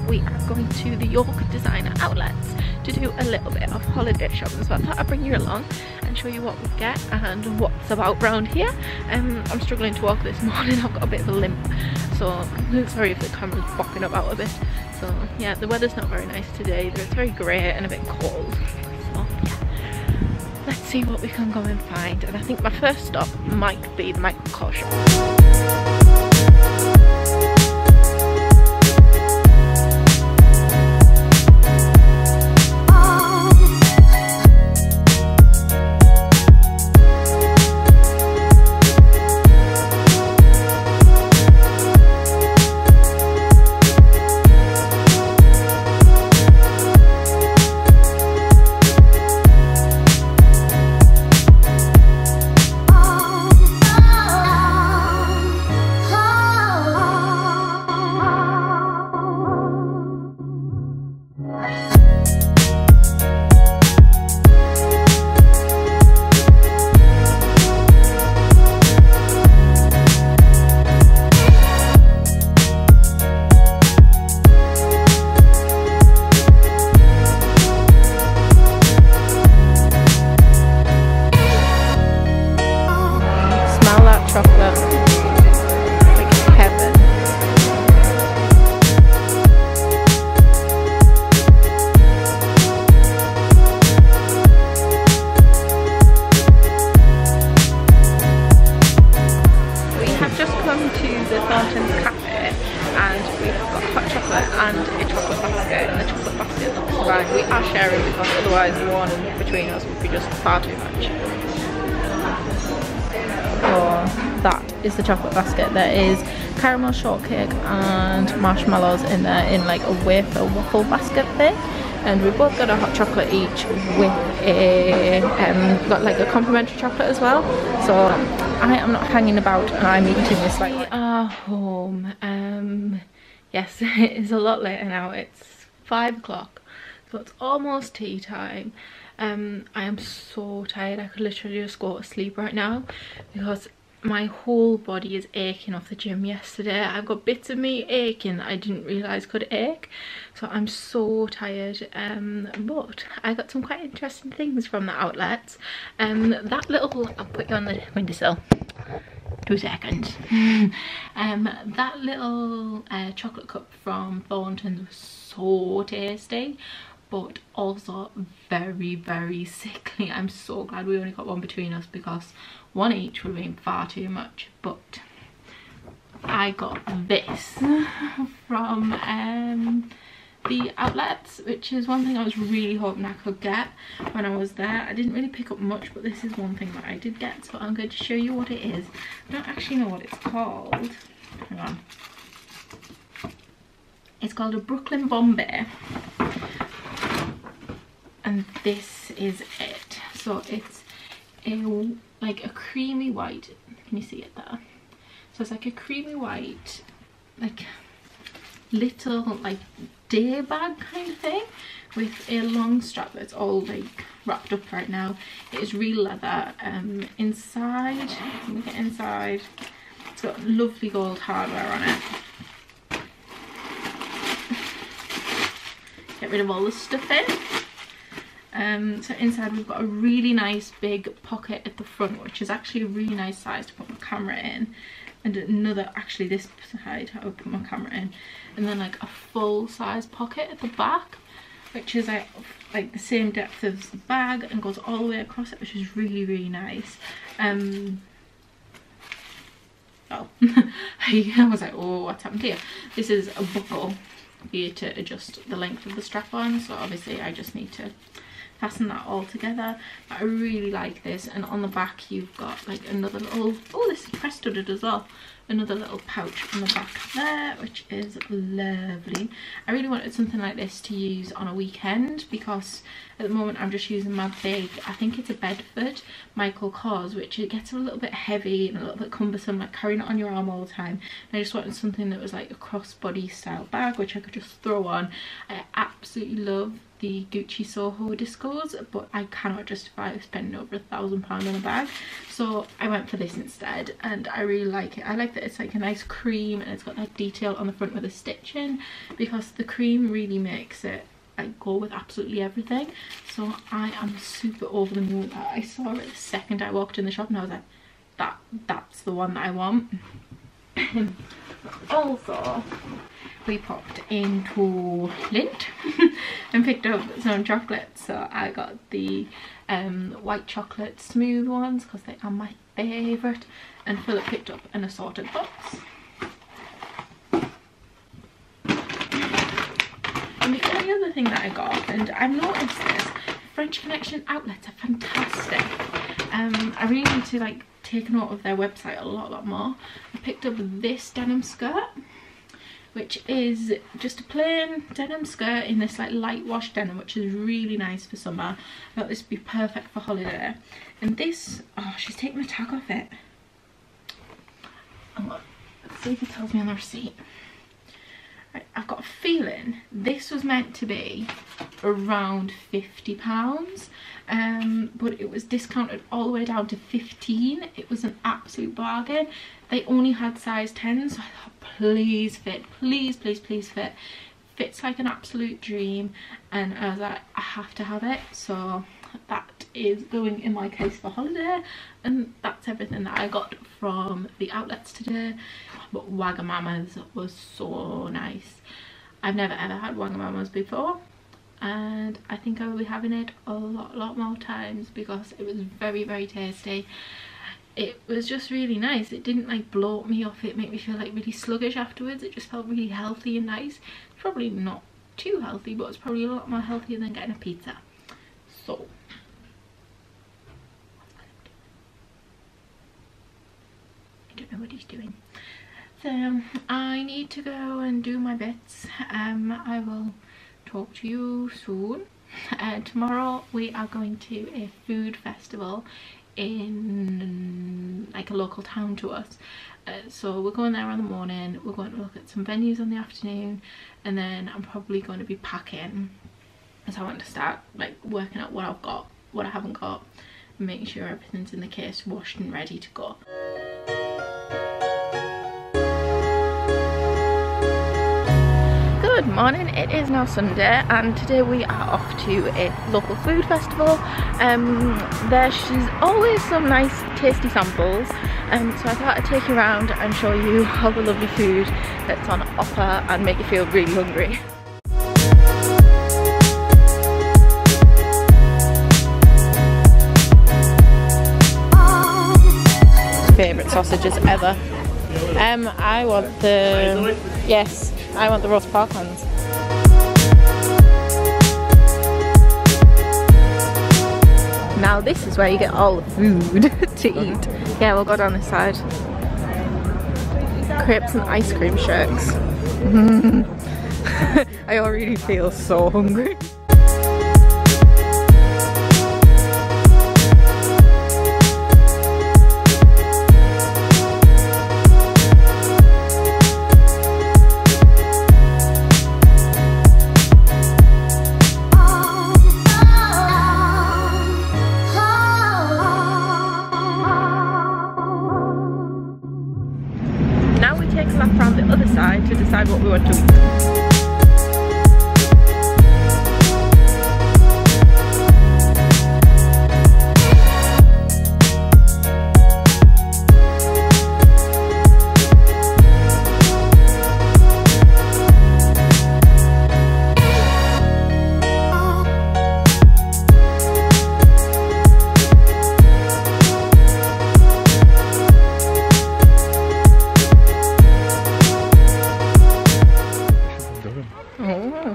tonight we are going to the York Designer Outlets to do a little bit of holiday shopping, so I thought I'd bring you along and show you what we get and what's about around here. I'm struggling to walk this morning, I've got a bit of a limp, so I'm sorry if the camera's bopping about a bit. So yeah, the weather's not very nice today, it's very grey and a bit cold, so yeah, let's see what we can go and find. And I think my first stop might be the Michael Kors shop. And a chocolate basket, and the chocolate basket looks fine. We are sharing because otherwise one between us would be just far too much. So that is the chocolate basket. There is caramel shortcake and marshmallows in there in like a wafer waffle basket thing. And we've both got a hot chocolate each with a got like a complimentary chocolate as well. So I am not hanging about and I'm eating this like. We are home. Yes, it is a lot later now. It's 5 o'clock, so it's almost tea time. I am so tired. I could literally just go to sleep right now because my whole body is aching off the gym yesterday. I've got bits of me aching that I didn't realise could ache, so I'm so tired. But I got some quite interesting things from the outlets. That little, I'll put you on the windowsill. 2 seconds. That little chocolate cup from Thornton's was so tasty, but also very, very sickly. I'm so glad we only got one between us because one each would have been far too much. But I got this from the outlets, which is one thing I was really hoping I could get when I was there. I didn't really pick up much, but this is one thing that I did get, so I'm going to show you what it is. I don't actually know what it's called. Hang on. It's called a Brooklyn Bombay, and this is it. So it's like a creamy white. Can you see it there? So it's like a creamy white, like little like day bag kind of thing with a long strap that's all like wrapped up right now. It is real leather. Inside, let me get inside. It's got lovely gold hardware on it. Get rid of all the stuff in. So inside we've got a really nice big pocket at the front, which is actually a really nice size to put my camera in, and another, actually this side I would put my camera in, and then like a full size pocket at the back, which is like the same depth as the bag and goes all the way across it, which is really, really nice. Oh, I was like, oh, what's happened here? This is a buckle for you to adjust the length of the strap on, so obviously I just need to fasten that all together. But I really like this, and on the back you've got like another little, oh, this is press studded as well, another little pouch on the back there, which is lovely. I really wanted something like this to use on a weekend because at the moment I'm just using my big, I think it's a Bedford Michael Kors, which it gets a little bit heavy and a little bit cumbersome, like carrying it on your arm all the time. And I just wanted something that was like a crossbody style bag which I could just throw on. I absolutely love the Gucci Soho discos, but I cannot justify spending over £1,000 on a bag, so I went for this instead, and I really like it. I like chocolate. It's like a nice cream, and it's got that detail on the front with the stitching, because the cream really makes it like go with absolutely everything. So I am super over the moon that I saw it the second I walked in the shop, and I was like, that's the one that I want. Also, we popped into Lindt and picked up some chocolates. So I got the white chocolate smooth ones because they are my favourite, and Philip picked up an assorted box. And the only other thing that I got, and I've noticed this, French Connection outlets are fantastic. I really need to like take note of their website a lot more. I picked up this denim skirt, which is just a plain denim skirt in this like light wash denim, which is really nice for summer. I thought this would be perfect for holiday. And this, oh, she's taken the tag off it. Oh, let's see if it tells me on the receipt. Right, I've got a feeling this was meant to be around £50, but it was discounted all the way down to 15. It was an absolute bargain. They only had size 10, so I thought, please fit, please fit. Fits like an absolute dream, and I was like, I have to have it. So that is going in my case for holiday, and that's everything that I got from the outlets today. But Wagamama's was so nice. I've never ever had Wagamama's before, and I think I will be having it a lot more times because it was very tasty. It was just really nice. It didn't like bloat me off, it made me feel like really sluggish afterwards. It just felt really healthy and nice. It's probably not too healthy, but it's probably a lot more healthier than getting a pizza. So I don't know what he's doing. So I need to go and do my bits. I will talk to you soon. Tomorrow we are going to a food festival in like a local town to us. So we're going there in the morning, we're going to look at some venues in the afternoon, and then I'm probably going to be packing, as I want to start like working out what I've got, what I haven't got, and making sure everything's in the case, washed and ready to go. Good morning, it is now Sunday, and today we are off to a local food festival. There's always some nice tasty samples, so I thought I'd take you around and show you all the lovely food that's on offer and make you feel really hungry. Favourite sausages ever. I want the, yes, I want the roast pork ones. Now this is where you get all the food to eat. Yeah, we'll go down this side. Crepes and ice cream shakes. I already feel so hungry. Around the other side to decide what we want to eat.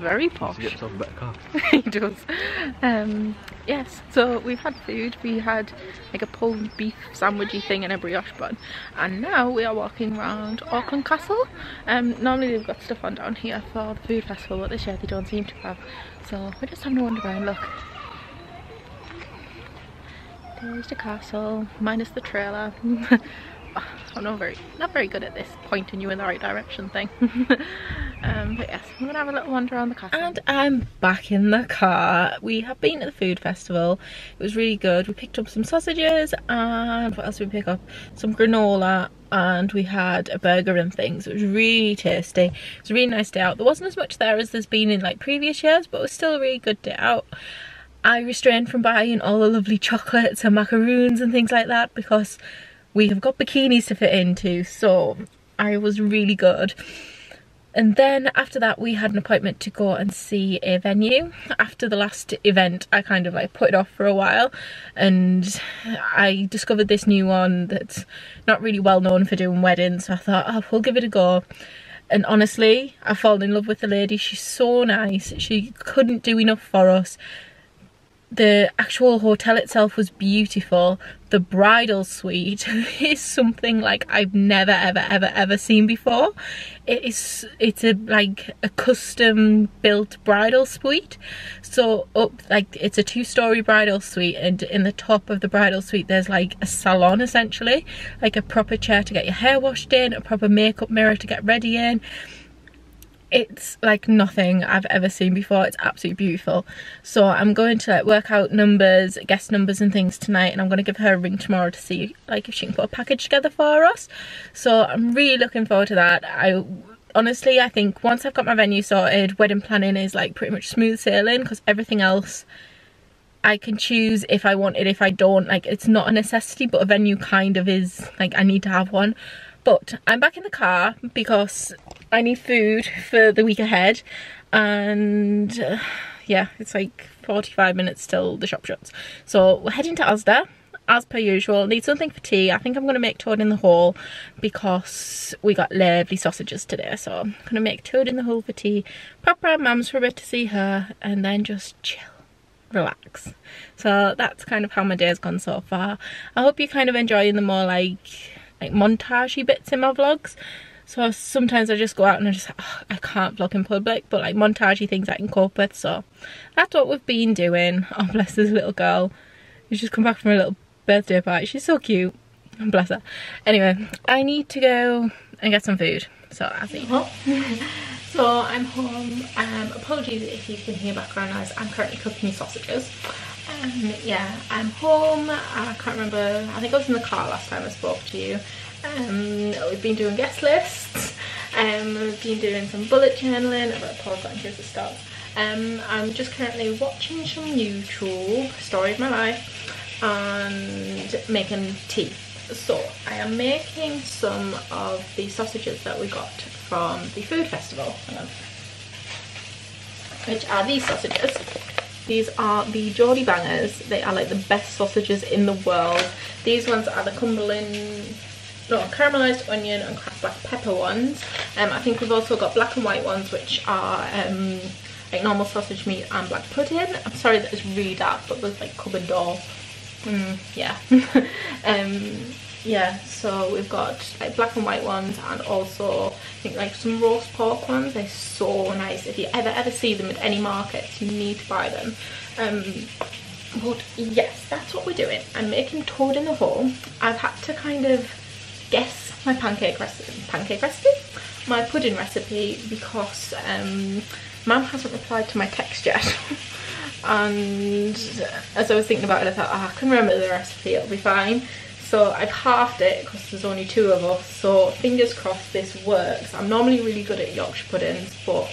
Very posh. He gets off a better car. He does. Yes, so we've had food. We had like a pulled beef sandwichy thing and a brioche bun, and now we are walking around Auckland Castle. Normally they've got stuff on down here for the food festival, but this year they don't seem to have, so we're just having a wander around. Look, there's the castle minus the trailer. I'm not very good at this pointing you in the right direction thing. But yes, I'm gonna have a little wander around the castle. And I'm back in the car. We have been at the food festival. It was really good. We picked up some sausages, and what else did we pick up? Some granola, and we had a burger and things. It was really tasty. It was a really nice day out. There wasn't as much there as there's been in like previous years, but it was still a really good day out. I restrained from buying all the lovely chocolates and macaroons and things like that because we have got bikinis to fit into, so I was really good. And then after that we had an appointment to go and see a venue. After the last event I kind of like put it off for a while, and I discovered this new one that's not really well known for doing weddings, so I thought, oh, we'll give it a go. And honestly, I've fallen in love with the lady. She's so nice. She couldn't do enough for us. The actual hotel itself was beautiful. The bridal suite is something like I've never ever seen before. It's like a custom built bridal suite. So it's a 2-story bridal suite, and in the top of the bridal suite there's like a salon, essentially, like a proper chair to get your hair washed in, a proper makeup mirror to get ready in. It's like nothing I've ever seen before. It's absolutely beautiful. So I'm going to like work out numbers, guest numbers and things tonight, and I'm going to give her a ring tomorrow to see like if she can put a package together for us. So I'm really looking forward to that. Honestly, I think once I've got my venue sorted, wedding planning is like pretty much smooth sailing, because everything else I can choose if I want it, if I don't. Like, it's not a necessity, but a venue kind of is. Like, I need to have one. But I'm back in the car because I need food for the week ahead, and yeah, it's like 45 minutes till the shop shuts. So we're heading to Asda as per usual. Need something for tea. I think I'm going to make toad in the hole because we got lovely sausages today, so I'm going to make toad in the hole for tea, pop round mum's for a bit to see her, and then just chill, relax. So that's kind of how my day's gone so far. I hope you're kind of enjoying the more like montagey bits in my vlogs. So sometimes I just go out and I can't vlog in public, but like montagey things I can cope with. So that's what we've been doing. Oh, bless this little girl. She's just come back from a little birthday party. She's so cute. Bless her. Anyway, I need to go and get some food. So I'll see you. So I'm home. Apologies if you can hear background noise. I'm currently cooking me sausages. Yeah, I'm home. I can't remember, I think I was in the car last time I spoke to you. We've been doing guest lists. We've been doing some bullet journaling. I'm going to pause that in case it stops. I'm just currently watching some YouTube, story of my life, and making tea. So I am making some of the sausages that we got from the food festival. Which are these sausages. These are the Geordie Bangers. They are like the best sausages in the world. These ones are the caramelised onion and cracked black pepper ones. I think we've also got black and white ones, which are like normal sausage meat and black pudding. I'm sorry that it's really dark, but there's like cupboard door. Yeah. Yeah, so we've got like black and white ones, and also I think like some roast pork ones. They're so nice. If you ever see them at any markets, you need to buy them. But yes, that's what we're doing. I'm making toad in the hole. I've had to kind of guess my my pudding recipe, because Mum hasn't replied to my text yet. And as I was thinking about it, I thought, I can remember the recipe, it'll be fine. So I've halved it because there's only 2 of us, so fingers crossed this works. I'm normally really good at Yorkshire puddings, but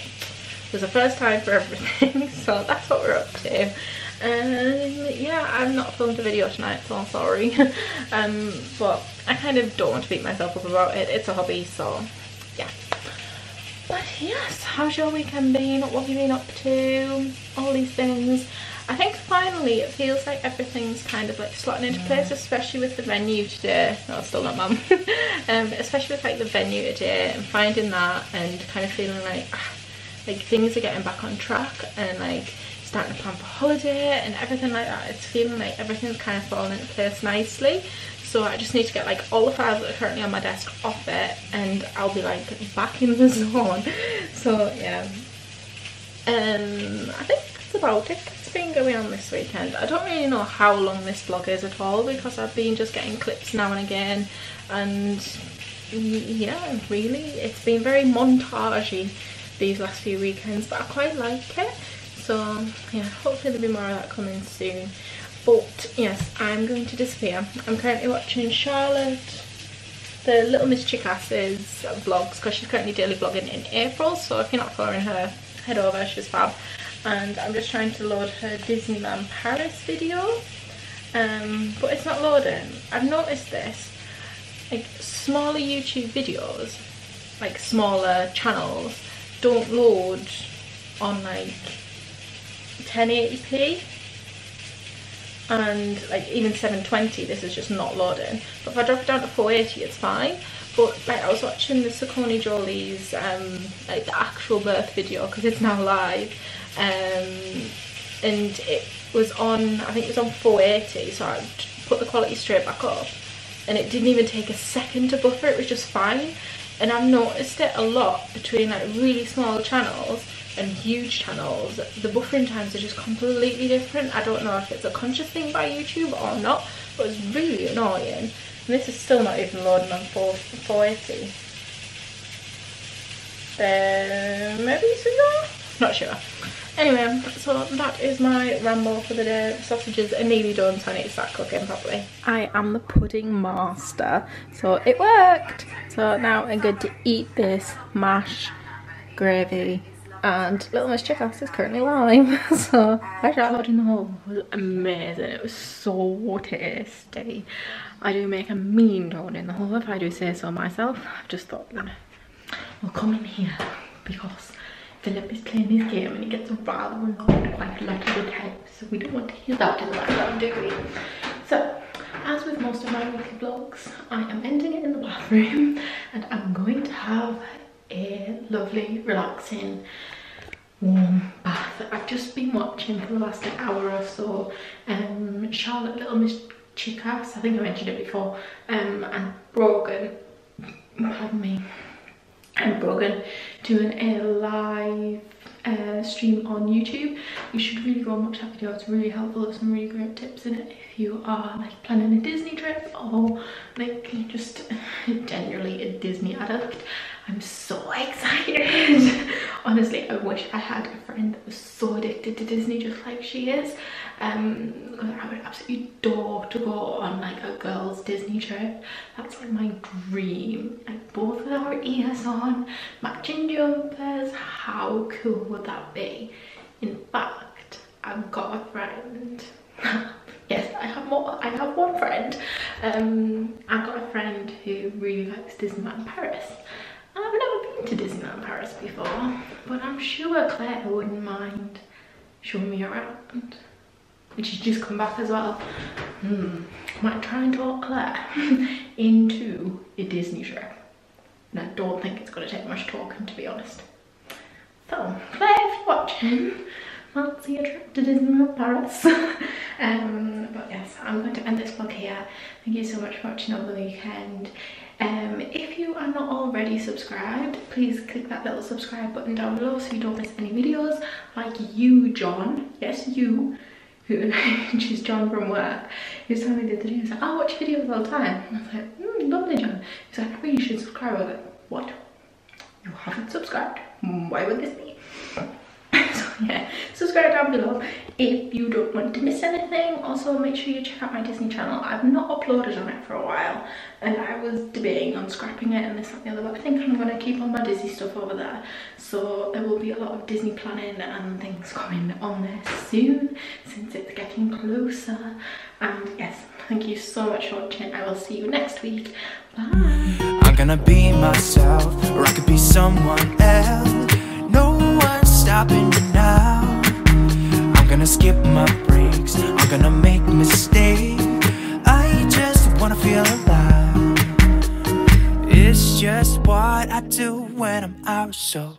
there's a first time for everything. So that's what we're up to. And yeah, I've not filmed a video tonight, so I'm sorry. But I kind of don't want to beat myself up about it. It's a hobby, so yeah. But yes, how's your weekend been? What have you been up to? All these things. I think finally it feels like everything's kind of like slotting into place, especially with the venue today. No, still not Mum. Especially with like the venue today and finding that, and kind of feeling like things are getting back on track, and like starting to plan for holiday and everything like that. It's feeling like everything's kind of falling into place nicely. So I just need to get like all the files that are currently on my desk off it, and I'll be like back in the zone. So yeah, I think that's about it. It's been going on this weekend. I don't really know how long this vlog is at all, because I've been just getting clips now and again, and yeah, really it's been very montagey these last few weekends, but I quite like it. So yeah, hopefully there'll be more of that coming soon. But yes, I'm going to disappear. I'm currently watching Charlotte, the Little Miss Chickass's vlogs, because she's currently daily vlogging in April. So if you're not following her, head over, she's fab. And I'm just trying to load her Disneyland Paris video, but it's not loading. I've noticed this, like smaller YouTube videos, like smaller channels, don't load on like 1080p, and like even 720, this is just not loading. But if I drop it down to 480, it's fine. But like I was watching the Saucony Jolie's like the actual birth video, because it's now live, and it was on, I think it was on 480, so I put the quality straight back up, and it didn't even take a second to buffer, it was just fine. And I've noticed it a lot between like really small channels and huge channels. The buffering times are just completely different. I don't know if it's a conscious thing by YouTube or not, but it's really annoying. And this is still not even loading on 480. Maybe it's ago? Not sure. Anyway, so that is my ramble for the day. The sausages are nearly done, so I need to start cooking properly. I am the pudding master, so it worked. So now I'm going to eat this mash, gravy, and Little Miss Chickass is currently live. So I tried in the whole, it was amazing. It was so tasty. I do make a mean donut in the hole, if I do say so myself. I've just thought, you know, we'll come in here because Philip is playing this game and he gets rather annoyed quite a lot of the time, so we don't want to hear that in the background, do we? So, as with most of my weekly vlogs, I am ending it in the bathroom, and I'm going to have a lovely, relaxing, warm bath. I've just been watching for the last hour or so Charlotte, Little Miss Chickass, I think I mentioned it before, and Brogan, pardon me, and Brogan doing a live stream on YouTube. You should really go and watch that video. It's really helpful. There's some really great tips in it if you are like planning a Disney trip or like just generally a Disney addict. I'm so excited. Honestly, I wish I had a friend that was so addicted to Disney just like she is. I would absolutely adore to go on like a girls' Disney trip. That's like my dream. Like both with our ears on, matching jumpers. How cool would that be? In fact, I've got a friend. Yes, I have more. I have one friend. I've got a friend who really likes Disneyland Paris. I've never been to Disneyland Paris before, but I'm sure Claire wouldn't mind showing me around. And she's just come back as well. Might try and talk Claire into a Disney trip. And I don't think it's going to take much talking, to be honest. So, Claire, if you're watching, fancy a trip to Disneyland Paris. But yes, I'm going to end this vlog here. Thank you so much for watching over the weekend. If you are not already subscribed, please click that little subscribe button down below so you don't miss any videos. Like you, John, yes you, who she's John from work, he was telling me the other day, he was like, I watch videos all the time. And I was like, lovely John. He's like, I think you should subscribe. I was like, what? You haven't subscribed? Why would this be? So yeah, subscribe down below if you don't want to miss anything. Also, make sure you check out my Disney channel. I've not uploaded on it for a while, and I was debating on scrapping it and this and the other, but I think I'm going to keep all my Disney stuff over there. So there will be a lot of Disney planning and things coming on there soon, since it's getting closer. And yes, thank you so much for watching. I will see you next week. Bye. I'm gonna be myself, or I could be someone else. No one's stopping me now. I'm gonna skip my breaks, I'm gonna make mistakes. I just wanna feel alive. It's just what I do when I'm out, so